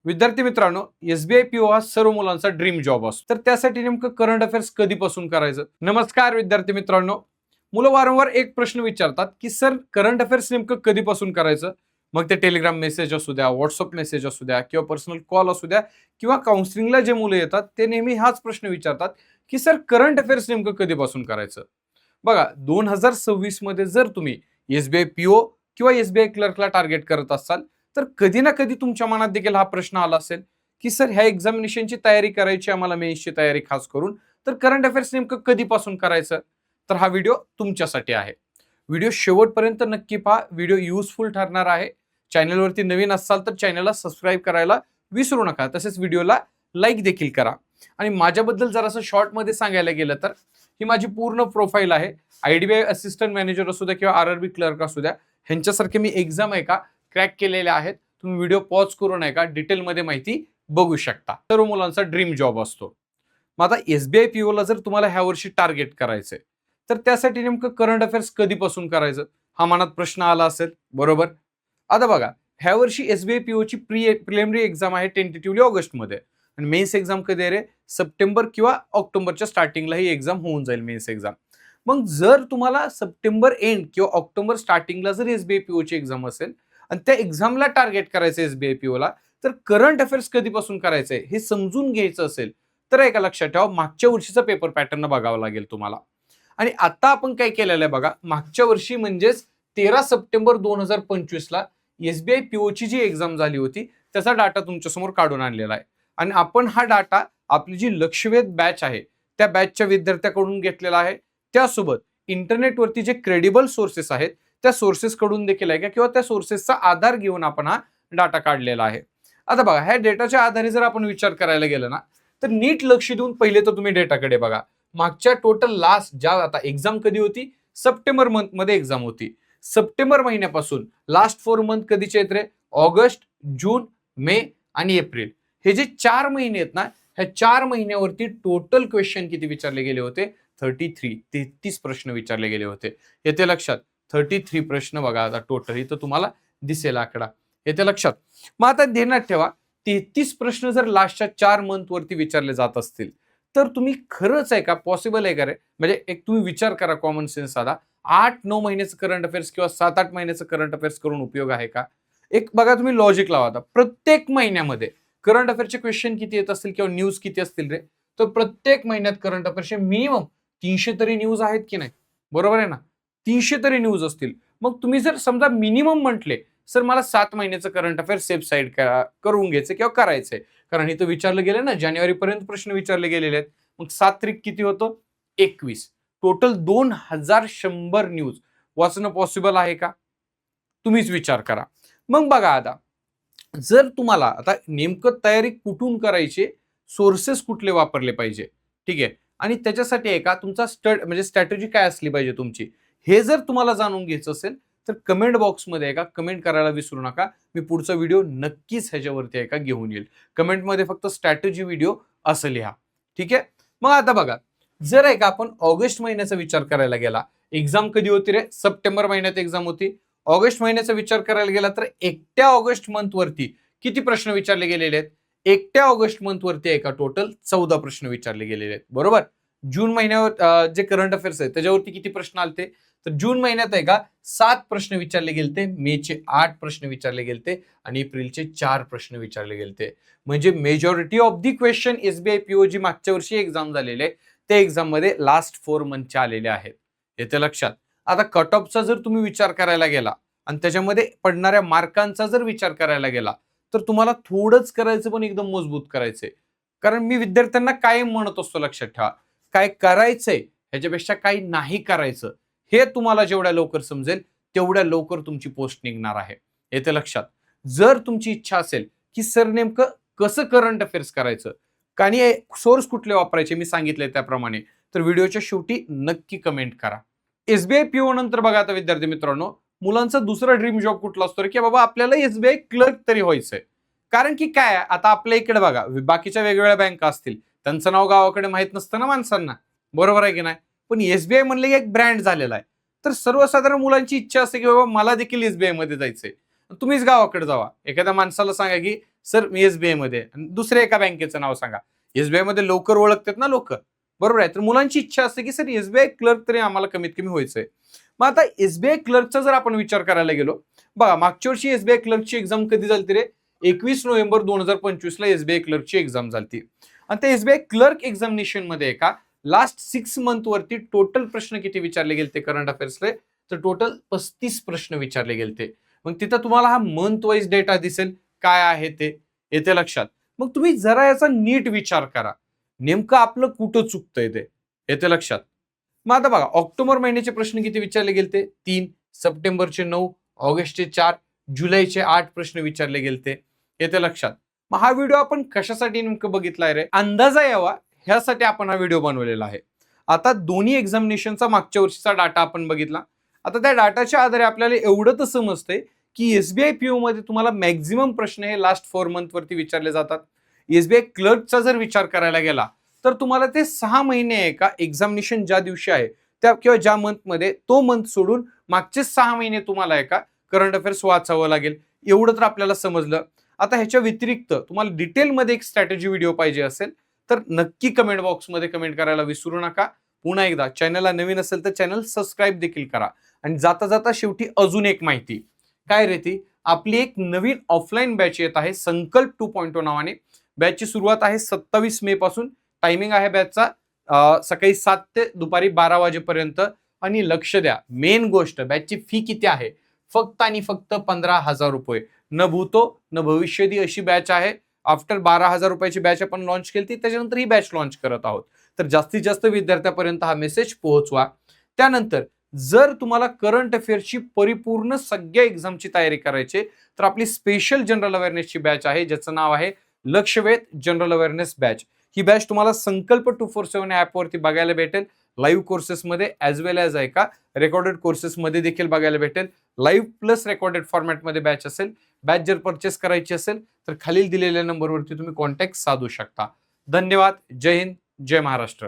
विद्यार्थी मित्रांनो, SBI PO हा सर्व मुलांचा ड्रीम जॉब असतो. तर त्यासाठी नेमकं करंट अफेअर्स कधीपासून करायचं? नमस्कार विद्यार्थी मित्रांनो. मुलं वारंवार एक प्रश्न विचारतात की सर, करंट अफेअर्स नेमकं कधीपासून करायचं? मग ते टेलिग्राम मेसेज असू द्या, व्हॉट्सअप मेसेज असू द्या किंवा पर्सनल कॉल असू द्या किंवा काउन्सिलिंगला जे मुलं येतात ते नेहमी हाच प्रश्न विचारतात की सर, करंट अफेअर्स नेमकं कधीपासून करायचं? बघा, 2026 मध्ये जर तुम्ही एसबीआय पीओ किंवा एसबीआय क्लर्कला टार्गेट करत असाल तर कधी ना कधी तुमच्या मनात देखील हा प्रश्न आला असेल की सर, ह्या एक्झामिनेशनची तयारी करायची आम्हाला, मेन्सची तयारी खास करून, तर करंट अफेअर्स नेमकं कधीपासून करायचं? तर हा व्हिडिओ तुमच्यासाठी आहे. व्हिडिओ शेवटपर्यंत नक्की पहा, व्हिडिओ युजफुल ठरणार आहे. चॅनलवरती नवीन असाल तर चॅनलला सबस्क्राईब करायला विसरू नका, तसेच व्हिडिओला लाईक देखील करा. आणि माझ्याबद्दल जरासं शॉर्टमध्ये सांगायला गेलं तर ही माझी पूर्ण प्रोफाईल आहे. आयडीबीआय असिस्टंट मॅनेजर असू द्या किंवा आरआरबी क्लर्क असू द्या, ह्यांच्यासारखे मी एक्झाम आहे का क्रॅक केलेल्या आहेत. तुम्ही व्हिडिओ पॉज करून आहे का डिटेलमध्ये माहिती बघू शकता. सर्व मुलांचा ड्रीम जॉब असतो. मग आता एसबीआय पीओला जर तुम्हाला ह्या वर्षी टार्गेट करायचंय तर त्यासाठी नेमकं करंट अफेअर्स कधीपासून करायचं, हा मनात प्रश्न आला असेल, बरोबर? आता बघा, ह्या वर्षी एसबीआय पीओची प्रिलिमिनरी एक्झाम आहे टेंटेटिव्हली ऑगस्टमध्ये, आणि मेन्स एक्झाम कधी आहे रे? सप्टेंबर किंवा ऑक्टोबरच्या स्टार्टिंगला ही एक्झाम होऊन जाईल, मेन्स एक्झाम. मग जर तुम्हाला सप्टेंबर एंड किंवा ऑक्टोबर स्टार्टिंगला जर एसबीआय पीओची एक्झाम असेल आणि त्या एक्झामला टार्गेट करायचं एसबीआय पीओला, तर करंट अफेअर्स कधीपासून करायचंय हे समजून घ्यायचं असेल तर एका लक्षात ठेवा, मागच्या वर्षीचा पेपर पॅटर्न बघावं लागेल तुम्हाला. आणि आता आपण काय केलेलं आहे बघा, मागच्या वर्षी म्हणजेच 13 सप्टेंबर 2025ला एसबीआय पीओची जी एक्झाम झाली होती त्याचा डाटा तुमच्यासमोर काढून आणलेला आहे. आणि आपण हा डाटा आपली जी लक्षवेध बॅच आहे त्या बॅचच्या विद्यार्थ्याकडून घेतलेला आहे. त्यासोबत इंटरनेटवरती जे क्रेडिबल सोर्सेस आहेत त्या सोर्सेस कडून देखील आहे का, किंवा त्या सोर्सेसचा आधार घेऊन आपण हा डाटा काढलेला आहे. आता बघा, ह्या डेटाच्या आधारे जर आपण विचार करायला गेलं ना, तर नीट लक्ष देऊन पहिले तर तुम्ही डेटाकडे बघा. मागच्या टोटल लास्ट ज्या आता एक्झाम कधी होती, सप्टेंबर मंथ मध्ये एक्झाम होती. सप्टेंबर महिन्यापासून लास्ट 4 मंथ कधीचे आहेत रे? ऑगस्ट, जून, मे आणि एप्रिल. हे जे 4 महिने आहेत ना, ह्या 4 महिन्यावरती टोटल क्वेश्चन किती विचारले गेले होते? 33 प्रश्न विचारले गेले होते. येते लक्षात? 33 प्रश्न बघा आता टोटल, इथं तुम्हाला दिसेल आकडा. येते लक्षात? मग आता ध्यानात ठेवा, 33 प्रश्न जर लास्टच्या 4 मंथ वरती विचारले जात असतील तर तुम्ही खरंच आहे का, पॉसिबल आहे का रे? म्हणजे एक तुम्ही विचार करा कॉमन सेन्स साधा, 8-9 महिन्याचं करंट अफेअर्स किंवा 7-8 महिन्याचं करंट अफेअर्स करून उपयोग आहे का? एक बघा, तुम्ही लॉजिक लावा आता. प्रत्येक महिन्यामध्ये करंट अफेअरचे क्वेश्चन किती येत असतील किंवा न्यूज किती असतील रे? तर प्रत्येक महिन्यात करंट अफेअर्सचे मिनिमम 300 तरी न्यूज आहेत की नाही? बरोबर आहे ना? 300 तरी न्यूज असतील. मग तुम्ही जर समजा मिनिमम म्हटले, सर मला 7 महिन्याचं करंट अफेअर्स सेफ साईड करून घ्यायचं किंवा करायचंय, कारण इथं विचारलं गेलं ना, जानेवारी पर्यंत प्रश्न विचारले गेलेले आहेत. मग 7 त्रिक किती होतं? 21. टोटल 2100 न्यूज वाचणं पॉसिबल आहे का? तुम्हीच विचार करा. मग बघा आता, जर तुम्हाला आता नेमकं तयारी कुठून करायची, सोर्सेस कुठले वापरले पाहिजे, ठीक आहे, आणि त्याच्यासाठी आहे का तुमचा म्हणजे स्ट्रॅटेजी काय असली पाहिजे तुमची, हे जर तुम्हाला जाणून घ्यायचं असेल तर कमेंट बॉक्समध्ये आहे का कमेंट करायला विसरू नका. मी पुढचा व्हिडिओ नक्कीच ह्याच्यावरती आहे का घेऊन येईल. कमेंटमध्ये फक्त स्ट्रॅटेजी व्हिडिओ असं लिहा, ठीक आहे. मग आता बघा, जर आहे का आपण ऑगस्ट महिन्याचा विचार करायला गेला, एक्झाम कधी होती रे? सप्टेंबर महिन्यात एक्झाम होती. ऑगस्ट महिन्याचा विचार करायला गेला तर एकट्या ऑगस्ट मंथ वरती किती प्रश्न विचारले गेलेले आहेत? एकट्या ऑगस्ट मंथ वरती आहे का टोटल 14 प्रश्न विचारले गेलेले आहेत, बरोबर? जून महिन्यावर जे करंट अफेअर्स आहे त्याच्यावरती किती प्रश्न आलते? तर जून महिन्यात आहे का 7 प्रश्न विचारले गेलते, मेचे 8 प्रश्न विचारले गेलते आणि एप्रिलचे 4 प्रश्न विचारले गेलते. म्हणजे majority of the question SBI PO जी मागच्या वर्षी एक्झाम झालेले त्या एक्झाम मध्ये लास्ट 4 मंथचे आलेले आहेत. येते लक्षात? आता कट ऑफचा जर तुम्ही विचार करायला गेला आणि त्याच्यामध्ये पडणाऱ्या मार्कांचा जर विचार करायला गेला तर तुम्हाला थोडंच करायचं पण एकदम मजबूत करायचंय. कारण मी विद्यार्थ्यांना कायम म्हणत असतो, लक्षात ठेवा, काय करायचंय ह्याच्यापेक्षा काही नाही करायचं हे तुम्हाला जेवढ्या लवकर समजेल तेवढ्या लवकर तुमची पोस्ट निघणार आहे. येते लक्षात? जर तुमची इच्छा असेल की सर नेमकं कसं करंट अफेअर्स करायचं, आणि सोर्स कुठले वापरायचे मी सांगितले त्याप्रमाणे, तर व्हिडिओच्या शेवटी नक्की कमेंट करा. एसबीआय पीओ नंतर बघा आता विद्यार्थी मित्रांनो, मुलांचा दुसरा ड्रीम जॉब कुठला असतो की बाबा आपल्याला एसबीआय क्लर्क तरी व्हायचंय. कारण की काय, आता आपल्या इकडे बघा बाकीच्या वेगवेगळ्या बँका असतील, त्यांचं नाव गावाकडे माहित नसतं ना माणसांना, बरोबर आहे की नाही? पण एसबीआय म्हणले की एक ब्रँड झालेला आहे. तर सर्वसाधारण मुलांची इच्छा असते की बाबा मला देखील एसबीआय मध्ये जायचंय. तुम्हीच गावाकडे जावा, एखाद्या माणसाला सांगा की सर मी एसबीआय मध्ये, दुसऱ्या एका बँकेचं नाव सांगा. एसबीआय मध्ये लवकर ओळखतात ना लोक, बरोबर आहे. तर मुलांची इच्छा असते की सर एसबीआय क्लर्क तरी आम्हाला कमीत कमी व्हायचंय. मग आता एसबीआय क्लर्कचा जर आपण विचार करायला गेलो, बघा मागच्या वर्षी एसबीआय क्लर्कची एक्झाम कधी झाली रे? 21 नोव्हेंबर 2025 ला एसबीआय क्लर्कची एक्झाम झाली. आणि त्या एसबीआय क्लर्क एक्झामिनेशन मध्ये का लास्ट 6 मंथ वरती टोटल प्रश्न किती विचारले गेले करंट अफेअर्सले? तर टोटल 35 प्रश्न विचारले गेले. मग तिथं तुम्हाला हा मंथ वाईज डेटा दिसेल काय आहे ते, येते लक्षात. मग तुम्ही जरा याचा नीट विचार करा, नेमकं आपलं कुठं चुकतंय ते, येते लक्षात. मग आता बघा ऑक्टोबर महिन्याचे प्रश्न किती विचारले गेले? 3, सप्टेंबरचे 9, ऑगस्टचे 4, जुलैचे 8 प्रश्न विचारले गेले, येते लक्षात. मग हा व्हिडिओ आपण कशासाठी नेमकं बघितलाय रे? अंदाजा यावा ह्यासाठी आपण हा व्हिडिओ बनवलेला आहे. आता दोन्ही एक्झामिनेशनचा मागच्या वर्षीचा डाटा आपण बघितला. आता त्या डाटाच्या आधारे आपल्याला एवढं तर समजतंय की एसबीआय पीओ मध्ये तुम्हाला मॅक्झिमम प्रश्न हे लास्ट 4 मंथ वरती विचारले जातात. एसबीआय क्लर्कचा जर विचार करायला गेला तर तुम्हाला ते 6 महिने आहे का एक्झामिनेशन ज्या दिवशी आहे त्या किंवा ज्या मंथ मध्ये तो मंथ सोडून मागचे 6 महिने तुम्हाला आहे का करंट अफेअर्स वाचावं लागेल. एवढं तर आपल्याला समजलं. आता ह्याच्या व्यतिरिक्त तुम्हाला डिटेलमध्ये एक स्ट्रॅटेजी व्हिडिओ पाहिजे असेल तर नक्की कमेंट बॉक्समध्ये कमेंट करायला विसरू नका. पुन्हा एकदा चॅनलला नवीन असेल तर चॅनल सबस्क्राईब देखील करा. आणि जाता जाता शेवटी अजून एक माहिती काय रे ती, आपली एक नवीन ऑफलाईन बॅच येत आहे संकल्प 2.0 नावाने. बॅचची सुरुवात आहे 27 मे पासून. टायमिंग आहे बॅचचा सकाळी 7 ते दुपारी 12 वाजेपर्यंत. आणि लक्ष द्या, मेन गोष्ट बॅचची फी किती आहे? फक्त आणि फक्त 15,000 रुपये. न भूतो न भविष्यदी अशी बॅच आहे. आफ्टर 12,000 रुपयाची बॅच आपण लॉन्च केली, त्याच्यानंतर ही बॅच लॉन्च करत आहोत. तर जास्तीत जास्त विद्यार्थ्यापर्यंत हा मेसेज पोहोचवा. त्यानंतर जर तुम्हाला करंट अफेअर्सची परिपूर्ण सगळ्या एक्झामची तयारी करायची तर आपली स्पेशल जनरल अवेअरनेसची बॅच आहे ज्याचं नाव आहे लक्षवेध जनरल अवेअरनेस बॅच. ही बॅच तुम्हाला संकल्प 247 ऍप वरती बघायला भेटेल. लाईव्ह कोर्सेसमध्ये ॲज वेल ॲज आहे का रेकॉर्डेड कोर्सेसमध्ये देखील बघायला भेटेल. लाईव्ह प्लस रेकॉर्डेड फॉर्मॅटमध्ये बॅच असेल. बॅच जर परचेस करायची असेल तर खालील दिलेल्या नंबरवरती तुम्ही कॉन्टॅक्ट साधू शकता. धन्यवाद. जय हिंद, जय महाराष्ट्र.